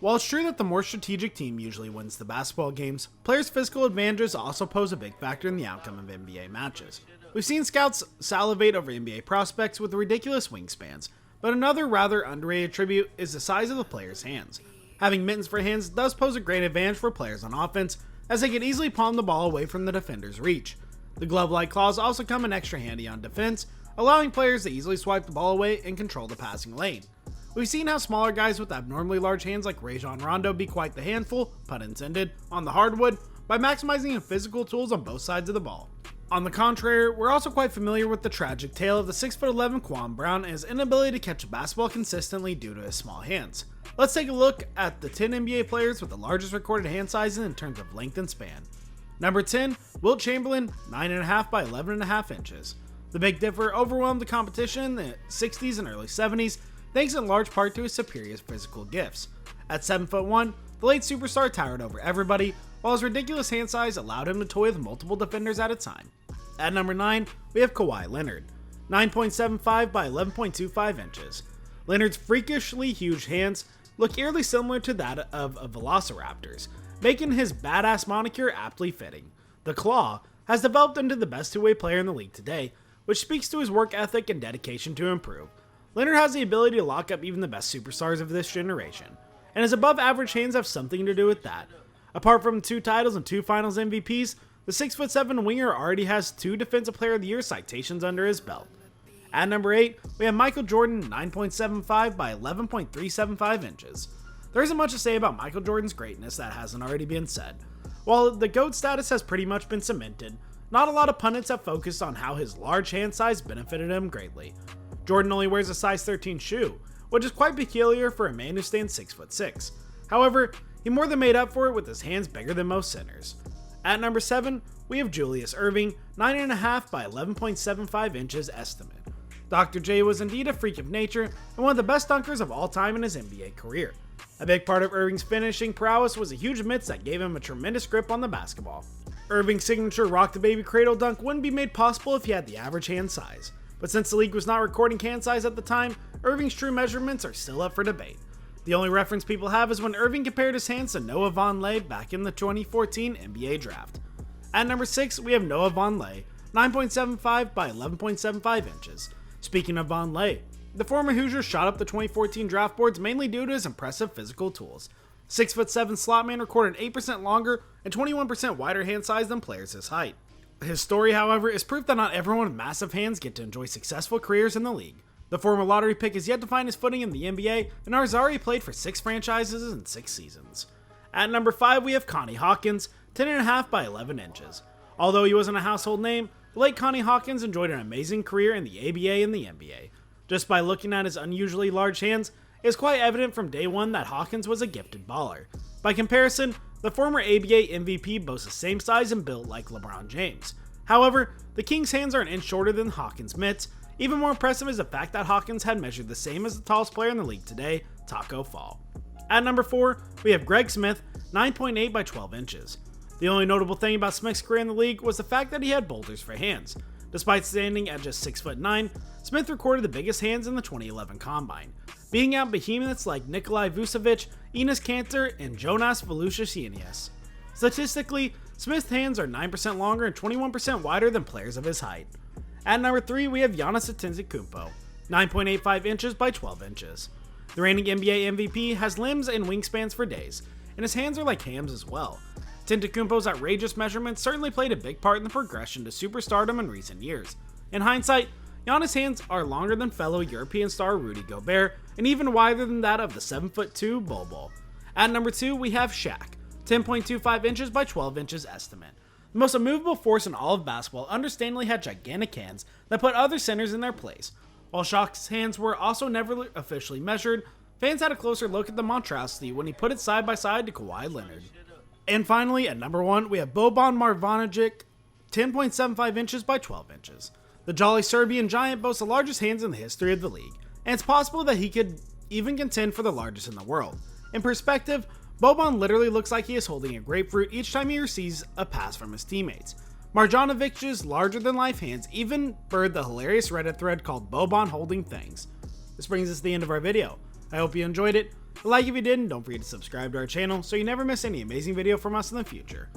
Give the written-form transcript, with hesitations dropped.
While it's true that the more strategic team usually wins the basketball games, players' physical advantages also pose a big factor in the outcome of NBA matches. We've seen scouts salivate over NBA prospects with ridiculous wingspans, but another rather underrated tribute is the size of the player's hands. Having mittens for hands does pose a great advantage for players on offense, as they can easily palm the ball away from the defender's reach. The glove-like claws also come in extra handy on defense, allowing players to easily swipe the ball away and control the passing lane. We've seen how smaller guys with abnormally large hands like Rajon Rondo be quite the handful, pun intended, on the hardwood by maximizing his physical tools on both sides of the ball. On the contrary, we're also quite familiar with the tragic tale of the 6'11" Kwame Brown and his inability to catch a basketball consistently due to his small hands. Let's take a look at the 10 NBA players with the largest recorded hand sizes in terms of length and span. Number 10, Wilt Chamberlain, 9.5 by 11.5 inches. The Big Dipper overwhelmed the competition in the 60s and early 70s, thanks in large part to his superior physical gifts. At 7'1", the late superstar towered over everybody, while his ridiculous hand size allowed him to toy with multiple defenders at a time. At number 9, we have Kawhi Leonard, 9.75 by 11.25 inches. Leonard's freakishly huge hands look eerily similar to that of a velociraptor's, making his badass moniker aptly fitting. The Claw has developed into the best two-way player in the league today, which speaks to his work ethic and dedication to improve. Leonard has the ability to lock up even the best superstars of this generation, and his above-average hands have something to do with that. Apart from 2 titles and 2 finals MVPs, the 6'7" winger already has 2 Defensive Player of the Year citations under his belt. At number 8, we have Michael Jordan, 9.75 by 11.375 inches. There isn't much to say about Michael Jordan's greatness that hasn't already been said. While the GOAT status has pretty much been cemented, not a lot of pundits have focused on how his large hand size benefited him greatly. Jordan only wears a size 13 shoe, which is quite peculiar for a man who stands 6'6". However, he more than made up for it with his hands bigger than most centers. At number 7, we have Julius Erving, 9.5 by 11.75 inches estimate. Dr. J was indeed a freak of nature and one of the best dunkers of all time in his NBA career. A big part of Erving's finishing prowess was a huge mitts that gave him a tremendous grip on the basketball. Erving's signature rock the baby cradle dunk wouldn't be made possible if he had the average hand size. But since the league was not recording hand size at the time, Erving's true measurements are still up for debate. The only reference people have is when Erving compared his hands to Noah Vonleh back in the 2014 NBA draft. At number 6, we have Noah Vonleh, 9.75 by 11.75 inches. Speaking of Vonleh, the former Hoosier shot up the 2014 draft boards mainly due to his impressive physical tools. 6'7" slot man recorded 8% longer and 21% wider hand size than players his height. His story, however, is proof that not everyone with massive hands get to enjoy successful careers in the league. The former lottery pick has yet to find his footing in the NBA, and Arzari played for 6 franchises in 6 seasons. At number 5, we have Connie Hawkins, 10.5 by 11 inches. Although he wasn't a household name, the late Connie Hawkins enjoyed an amazing career in the ABA and the NBA. Just by looking at his unusually large hands, it is quite evident from day one that Hawkins was a gifted baller. By comparison, the former ABA MVP boasts the same size and build like LeBron James. However, the King's hands are an inch shorter than Hawkins' mitts. Even more impressive is the fact that Hawkins had measured the same as the tallest player in the league today, Taco Fall. At number 4, we have Greg Smith, 9.8 by 12 inches. The only notable thing about Smith's career in the league was the fact that he had boulders for hands. Despite standing at just 6'9", Smith recorded the biggest hands in the 2011 Combine, beating out behemoths like Nikolai Vucevic, Enes Kanter, and Jonas Valanciunas. Statistically, Smith's hands are 9% longer and 21% wider than players of his height. At number 3, we have Giannis Antetokounmpo, 9.85 inches by 12 inches. The reigning NBA MVP has limbs and wingspans for days, and his hands are like hams as well. Antetokounmpo's outrageous measurements certainly played a big part in the progression to superstardom in recent years. In hindsight, Giannis' hands are longer than fellow European star Rudy Gobert, and even wider than that of the 7'2" Bol Bol. At number 2, we have Shaq, 10.25 inches by 12 inches estimate. The most immovable force in all of basketball understandably had gigantic hands that put other centers in their place. While Shaq's hands were also never officially measured, fans had a closer look at the monstrosity when he put it side by side to Kawhi Leonard. And finally, at number 1, we have Boban Marjanovic, 10.75 inches by 12 inches. The jolly Serbian giant boasts the largest hands in the history of the league, and it's possible that he could even contend for the largest in the world. In perspective, Boban literally looks like he is holding a grapefruit each time he receives a pass from his teammates. Marjanovic's larger-than-life hands even birthed the hilarious Reddit thread called Boban Holding Things. This brings us to the end of our video. I hope you enjoyed it. A like if you did, and don't forget to subscribe to our channel so you never miss any amazing video from us in the future.